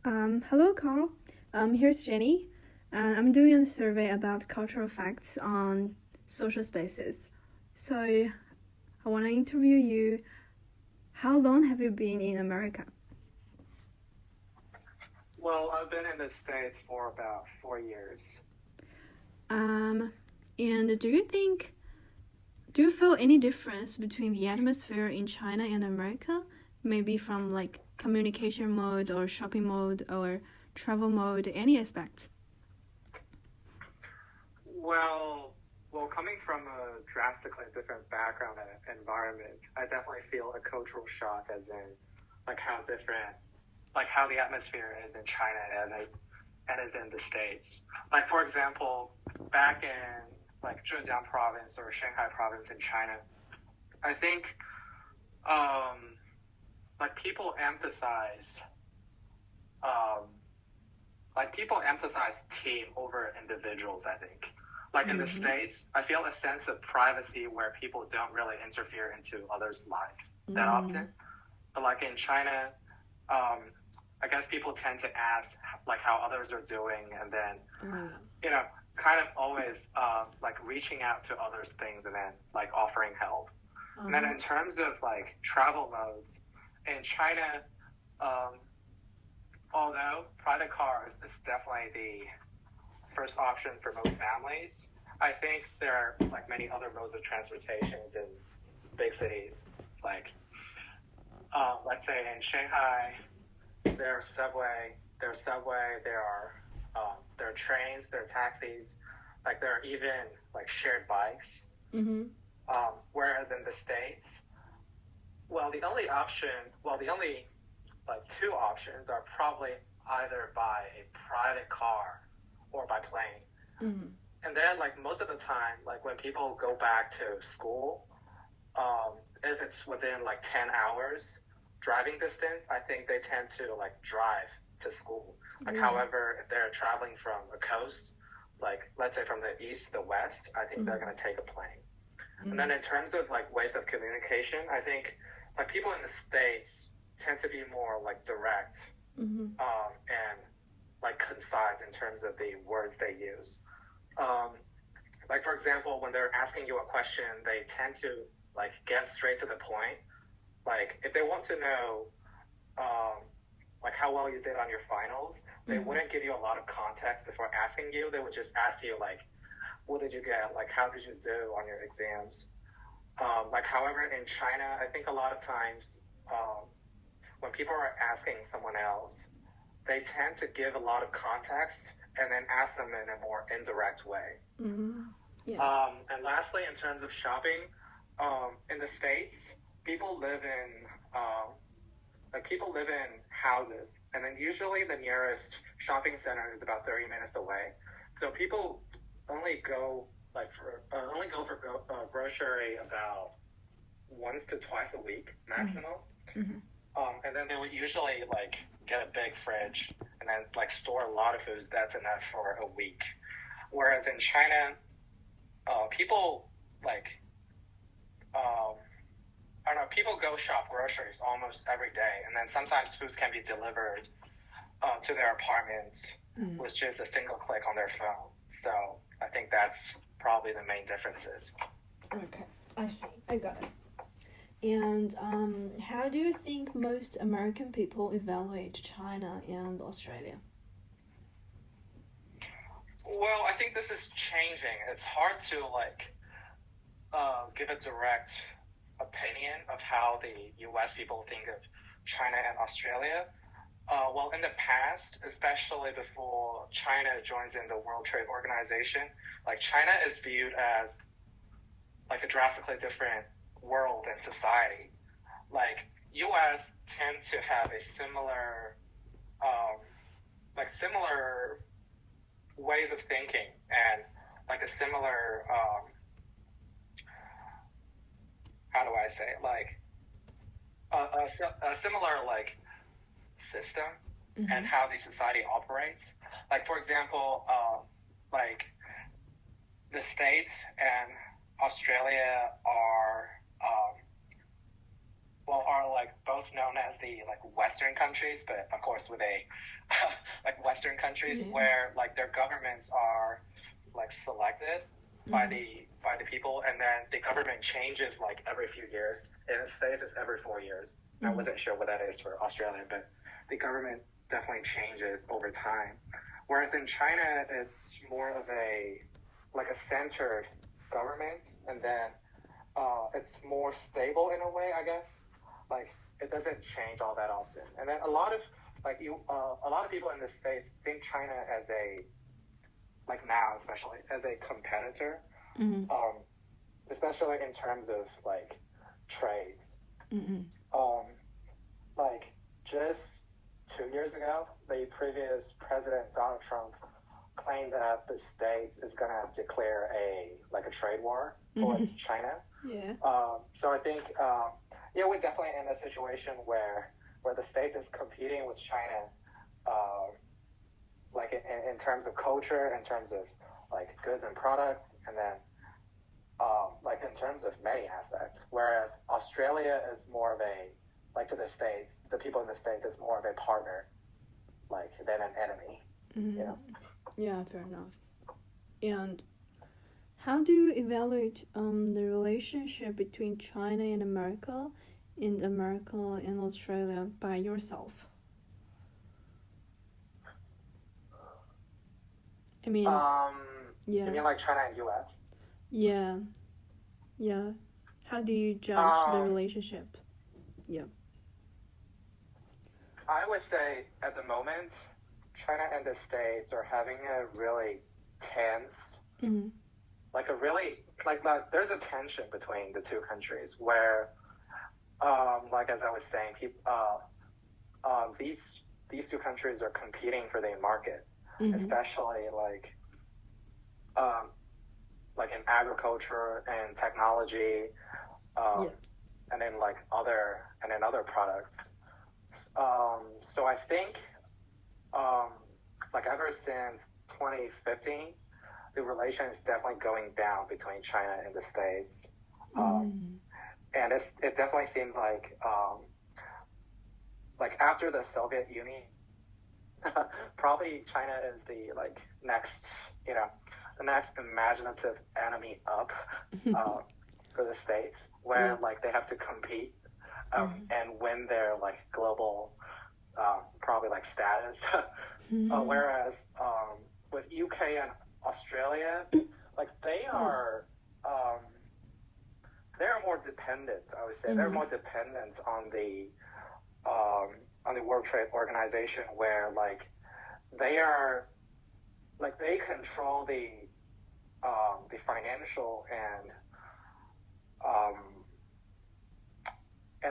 Hello, Carl. Here's Jenny. I'm doing a survey about cultural facts on social spaces. So I want to interview you. How long have you been in America? Well, I've been in the States for about 4 years. Um, and do you feel any difference between the atmosphere in China and America? Maybe from like communication mode or shopping mode or travel mode, any aspects? Well, well, coming from a drastically different background and environment, I definitely feel a cultural shock, as in, like how different, like how the atmosphere is in China and is in the States. Like for example, back in like Zhejiang province or Shanghai province in China, I think um, like um, people emphasize team over individuals, I think. Like in the Mm-hmm. States, I feel a sense of privacy where people don't really interfere into others' life that Mm-hmm. often. But like in China, um, I guess people tend to ask like how others are doing, and then Oh yeah. you know kind of always like reaching out to others' things and then like offering help. And then Uh-huh. in terms of like travel modes in China, um, although private cars is definitely the first option for most families. I think there are like many other modes of transportation in big cities. Like, let's say in Shanghai, there are trains, there are taxis, like there are even like shared bikes. Mm-hmm. Whereas in the States, the only like two options are probably either by a private car or by plane. Mm-hmm. And then like most of the time, like when people go back to school, if it's within like 10 hours driving distance, I think they tend to like drive to school. Like, Ooh. however, if they're traveling from a coast, like let's say from the east to the west, I think they're Mm-hmm. going to take a plane. And Mm-hmm. then in terms of like ways of communication, I think like people in the States tend to be more like direct Mm-hmm. and like concise in terms of the words they use. Um, like for example, when they're asking you a question, they tend to like get straight to the point. Like if they want to know um, like how well you did on your finals, they Mm-hmm. wouldn't give you a lot of context before asking you. They would just ask you like, what did you get? Like how did you do on your exams? Like however, in China, I think a lot of times when people are asking someone else, they tend to give a lot of context and then ask them in a more indirect way. Mm-hmm. Yeah. And lastly, in terms of shopping, in the States, people live in um, people live in houses, and then usually the nearest shopping center is about 30 minutes away. So people only go for grocery about once to twice a week maximum. Mm-hmm. Mm-hmm. And then they would usually like get a big fridge and then like store a lot of foods that's enough for a week. Whereas in China, people like um, I don't know, people go shop groceries almost every day, and then sometimes foods can be delivered to their apartments Mm. with just a single click on their phone. So I think that's probably the main differences. Okay, I see. I got it. And how do you think most American people evaluate China and Australia? Well, I think this is changing. It's hard to like give a direct opinion of how the U.S. people think of China and Australia. Well, in the past, especially before China joins in the World Trade Organization, like China is viewed as like a drastically different world and society. Like U.S. tend to have a um, similar ways of thinking and like a similar, how do I say it? Like a similar like system Mm-hmm. and how the society operates. Like for example, like the states and Australia are well, are like both known as the like Western countries, but of course with a like Western countries Yeah. where like their governments are like selected by the people, and then the government changes like every few years. In the States, it's every 4 years. I wasn't sure what that is for Australia, but the government definitely changes over time. Whereas in China, it's more of a like a centered government, and then it's more stable in a way, I guess. Like it doesn't change all that often. And then a lot of a lot of people in the States think China as a like now especially as a competitor, especially in terms of like trades. Um, like just 2 years ago, the previous president Donald Trump claimed that the States is gonna declare a trade war towards China. Yeah. So I think yeah, we're definitely in a situation where the States is competing with China, like in terms of culture, in terms of like goods and products, and then like in terms of many aspects. Whereas Australia is more of a like to the States, the people in the States is more of a partner, like than an enemy. You know? Yeah, fair enough. And how do you evaluate the relationship between China and America and Australia by yourself? I mean, You mean like China and U.S.? Yeah. How do you judge the relationship? Yeah. I would say at the moment, China and the States are having a really tense, like a really like there's a tension between the two countries where, like as I was saying, these two countries are competing for the market, especially like in agriculture and technology, and then other products. So I think like ever since 2015, the relation is definitely going down between China and the States, and it definitely seems like after the Soviet Union, probably China is the like next the next imaginative enemy up for the States, where like they have to compete and win their like global probably like status. Whereas with UK and Australia, like they're more dependent. I would say they're more dependent on the World Trade Organization, where like they are like they control the financial and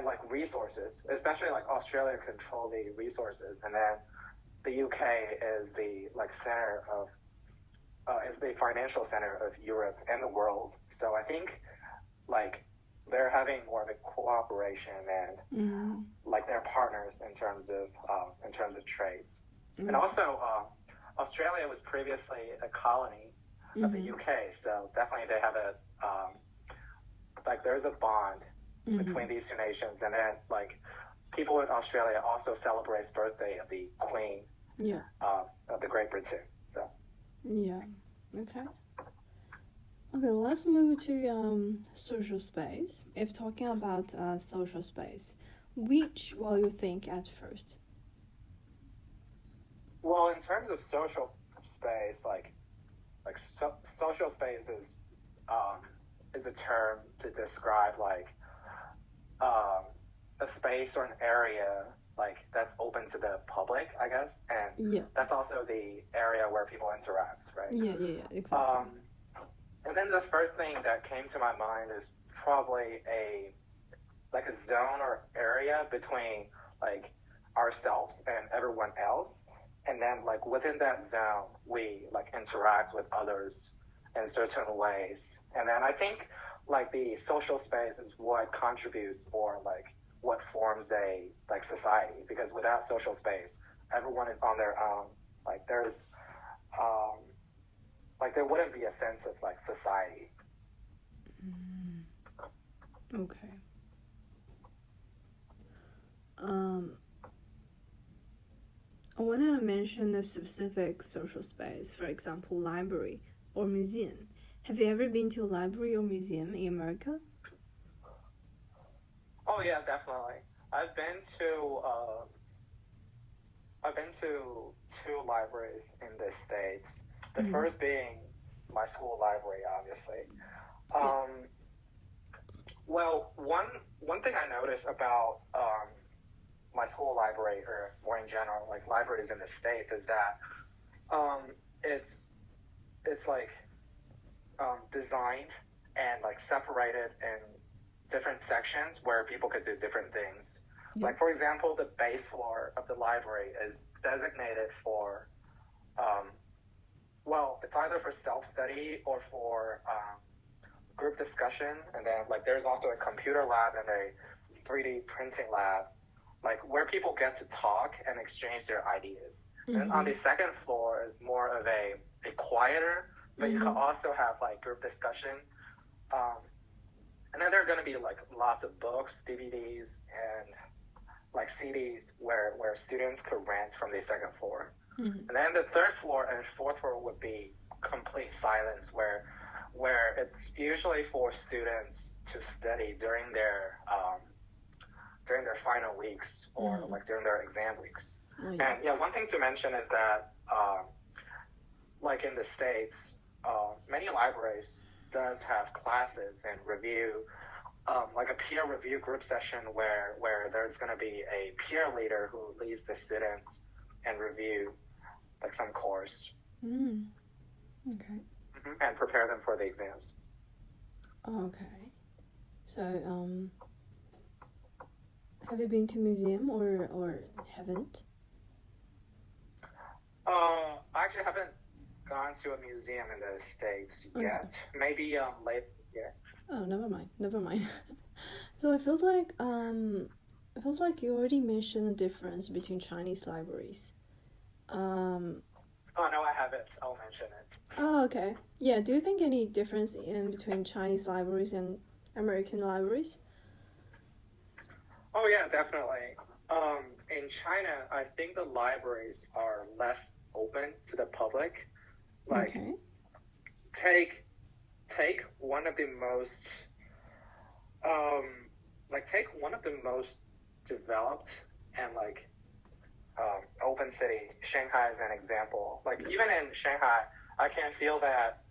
like resources, especially like Australia control the resources, and then the UK is the like center of is the financial center of Europe and the world. So I think like they're having more of a cooperation and like they're partners in terms of trades. And also Australia was previously a colony of the UK, so definitely they have a like there's a bond between these two nations, and then like people in Australia also celebrates birthday of the Queen of the Great Britain. So Okay, let's move to social space. If talking about social space, which will you think at first? Well, in terms of social space, social space is a term to describe like a space or an area like that's open to the public, I guess, and that's also the area where people interact, right? Exactly. And then the first thing that came to my mind is probably a zone or area between like ourselves and everyone else, and then like within that zone we like interact with others in certain ways, and then I think like the social space is what contributes or like what forms a like society, because without social space everyone is on their own, like there's like there wouldn't be a sense of like society. Okay. Um, I want to mention a specific social space, for example, library or museum. Have you ever been to a library or museum in America? Oh yeah, definitely. I've been to uh, I've been to two libraries in the States. The Mm-hmm. first being my school library, obviously. Yeah. Um, well, one thing I noticed about my school library, or more in general, like libraries in the States, is that um, it's it's like designed and like separated in different sections where people could do different things. Yeah. Like for example, the base floor of the library is designated for well, it's either for self-study or for group discussion, and then like there's also a computer lab and a 3D printing lab, like where people get to talk and exchange their ideas. And on the second floor is more of a quieter, but you can also have like group discussion. And then there are going to be like lots of books, DVDs, and like CDs where students could rent from the second floor. And then the third floor and fourth floor would be complete silence where it's usually for students to study during their final weeks or like during their exam weeks. Oh, yeah. And yeah, one thing to mention is that like in the States, many libraries does have classes and review, like a peer review group session where there's going to be a peer leader who leads the students and review like some course. Okay. And prepare them for the exams. Okay. So, have you been to museum or haven't? I actually haven't gone to a museum in the States yet. Maybe late. Yeah. Oh, never mind. So it feels like you already mentioned the difference between Chinese libraries. Oh no, I haven't. I'll mention it. Oh, okay. Yeah, do you think any difference in between Chinese libraries and American libraries? Oh yeah, definitely. In China, I think the libraries are less open to the public. Like, Okay. take one of the most take one of the most developed and like open city, Shanghai as an example. Like even in Shanghai, I can feel that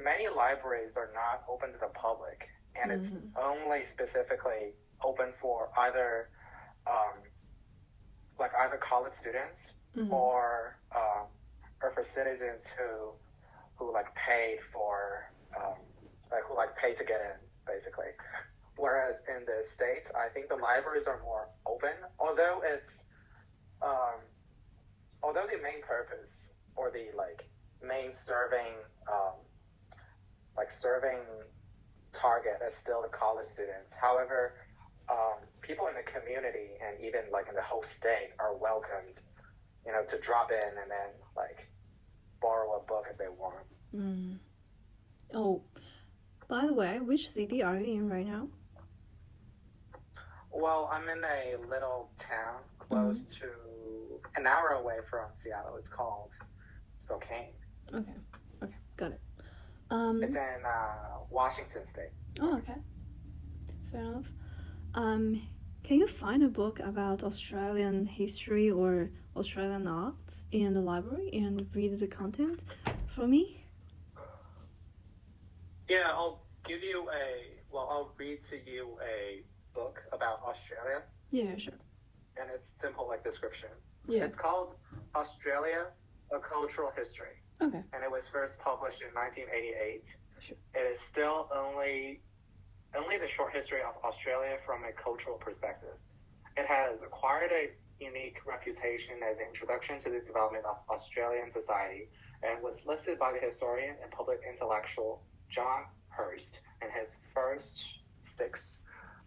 many libraries are not open to the public, and it's only specifically open for either either college students or for citizens who like paid for who like pay to get in basically. Whereas in the States, I think the libraries are more open, although the main purpose or the like main serving target is still the college students. However, people in the community and even like in the whole state are welcomed, to drop in and then like borrow a book if they want. Oh, by the way, which city are you in right now? Well, I'm in a little town close to an hour away from Seattle. It's called Spokane. Okay, got it. It's in Washington State. Oh, okay. Fair enough. Can you find a book about Australian history or Australian arts in the library and read the content for me? Yeah, I'll read to you a book about Australia. Yeah, sure. And it's simple like description. Yeah. It's called Australia, A Cultural History. Okay. And it was first published in 1988. Sure. It is still only the short history of Australia from a cultural perspective. It has acquired a unique reputation as an introduction to the development of Australian society and was listed by the historian and public intellectual John Hurst in his first 6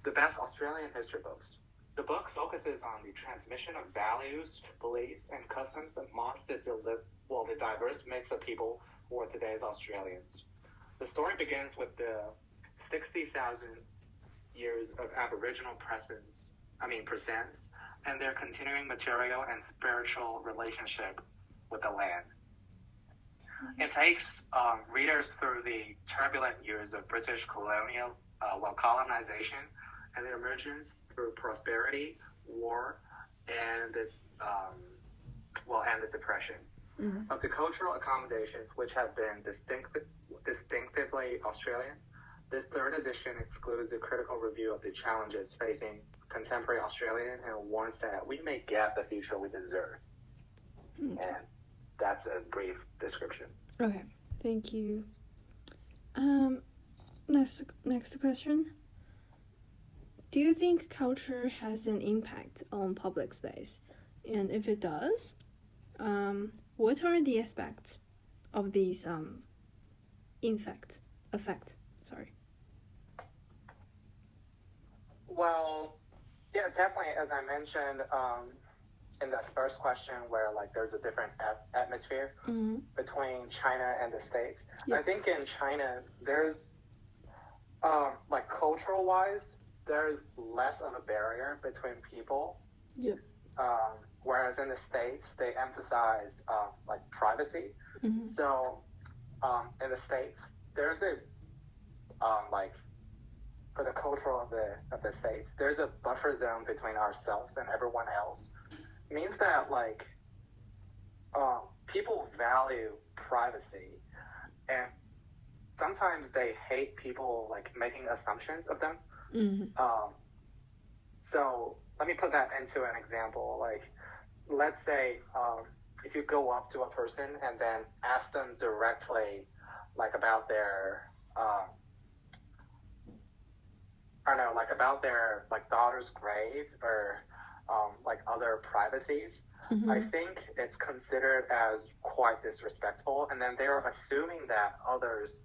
the best Australian history books. The book focuses on the transmission of values, beliefs, and customs amongst the diverse mix of people who are today's Australians. The story begins with the 60,000 years of Aboriginal presence presents, and their continuing material and spiritual relationship with the land. It takes readers through the turbulent years of British colonial colonization and the emergence through prosperity, war, and the depression. Mm-hmm. Of the cultural accommodations which have been distinctively Australian, this third edition excludes a critical review of the challenges facing contemporary Australian and warns that we may get the future we deserve. Okay. And that's a brief description. Okay, thank you. Next question. Do you think culture has an impact on public space? And if it does, what are the aspects of these effect? Sorry. Well, yeah, definitely. As I mentioned in that first question, where like there's a different atmosphere mm-hmm. between China and the States. Yep. I think in China there's like cultural-wise, there's less of a barrier between people. Yeah. Whereas in the States, they emphasize like privacy. Mm-hmm. So in the States, there's a like for the culture of the States, there's a buffer zone between ourselves and everyone else. It means that like people value privacy, and sometimes they hate people like making assumptions of them. Mm-hmm. So let me put that into an example. Like, let's say if you go up to a person and then ask them directly, like about their, about their like daughter's grades or like other privacies, mm-hmm. I think it's considered as quite disrespectful, and then they're assuming that others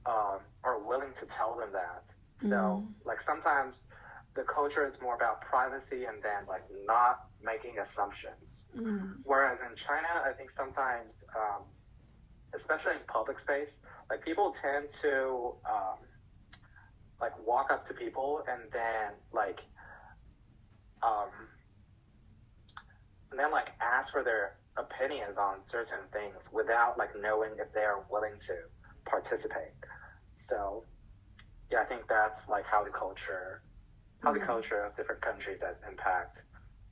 are willing to tell them that. Mm-hmm. So like sometimes the culture is more about privacy and then like not making assumptions. Mm-hmm. Whereas in China, I think sometimes, especially in public space, like people tend to like walk up to people and then like ask for their opinions on certain things without like knowing if they are willing to participate. So yeah, I think that's like how the culture of different countries has impact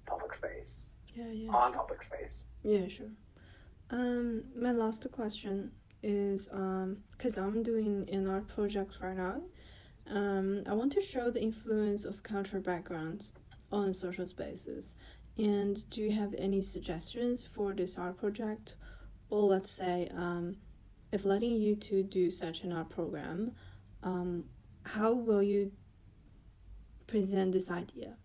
public space. On sure. Public space. Yeah, sure. My last question is because I'm doing an art project right now. I want to show the influence of cultural backgrounds on social spaces. And do you have any suggestions for this art project? Or let's say, if letting you to do such an art program, how will you present this idea?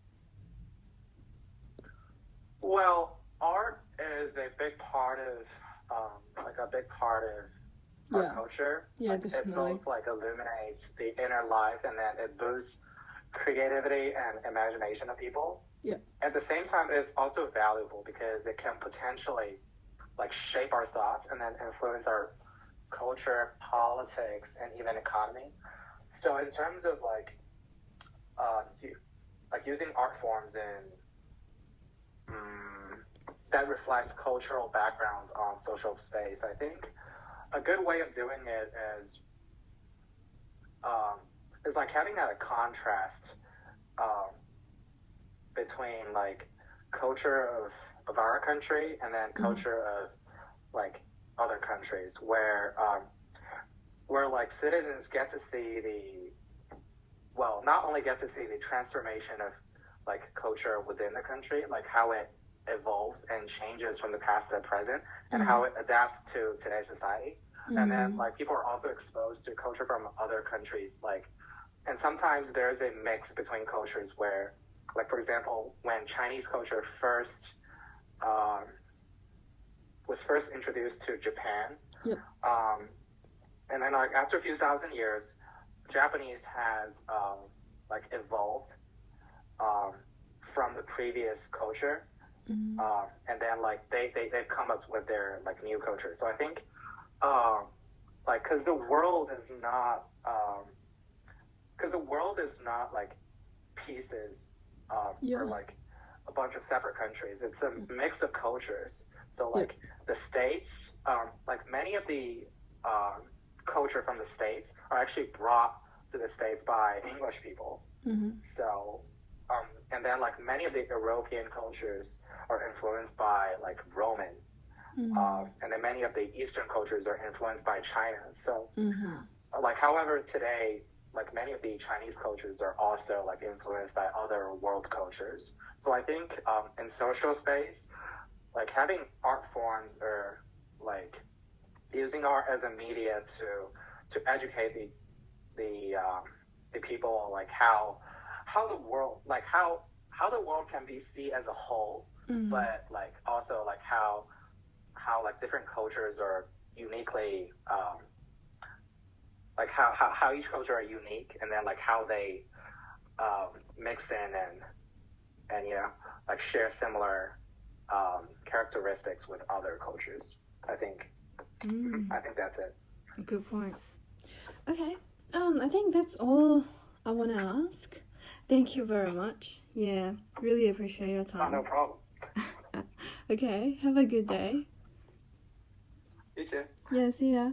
Well, art is a big part of our culture. Yeah, like, definitely. It both like illuminates the inner life, and then it boosts creativity and imagination of people. Yeah. At the same time, it's also valuable because it can potentially like shape our thoughts and then influence our culture, politics, and even economy. So in terms of like using art forms that reflect cultural backgrounds on social space, I think a good way of doing it is like having a contrast between like culture of our country and then culture of like other countries, where like citizens get to see not only get to see the transformation of like culture within the country, like how it evolves and changes from the past to the present, and how it adapts to today's society. And then like people are also exposed to culture from other countries, like, and sometimes there's a mix between cultures where, like for example, when Chinese culture was first introduced to Japan, and then like after a few thousand years, Japanese has like evolved from the previous culture, and then like they've come up with their like new culture. So I think like because the world is not like pieces or like a bunch of separate countries. It's a mix of cultures. So like the states, like many of the culture from the states are actually brought to the states by English people. So and then like many of the European cultures are influenced by like Roman, and then many of the Eastern cultures are influenced by China. So like however today, like many of the Chinese cultures are also like influenced by other world cultures. So I think in social space, like having art forms or like using art as a media to educate the people, like how the world, like how the world can be seen as a whole, but like also like how like different cultures are uniquely like how each culture are unique, and then like how they mix in and you know like share similar characteristics with other cultures. I think that's it. Good point. Okay. I think that's all I want to ask. Thank you very much. Yeah, really appreciate your time. Oh, no problem. Okay, have a good day. You too. Yeah, see ya.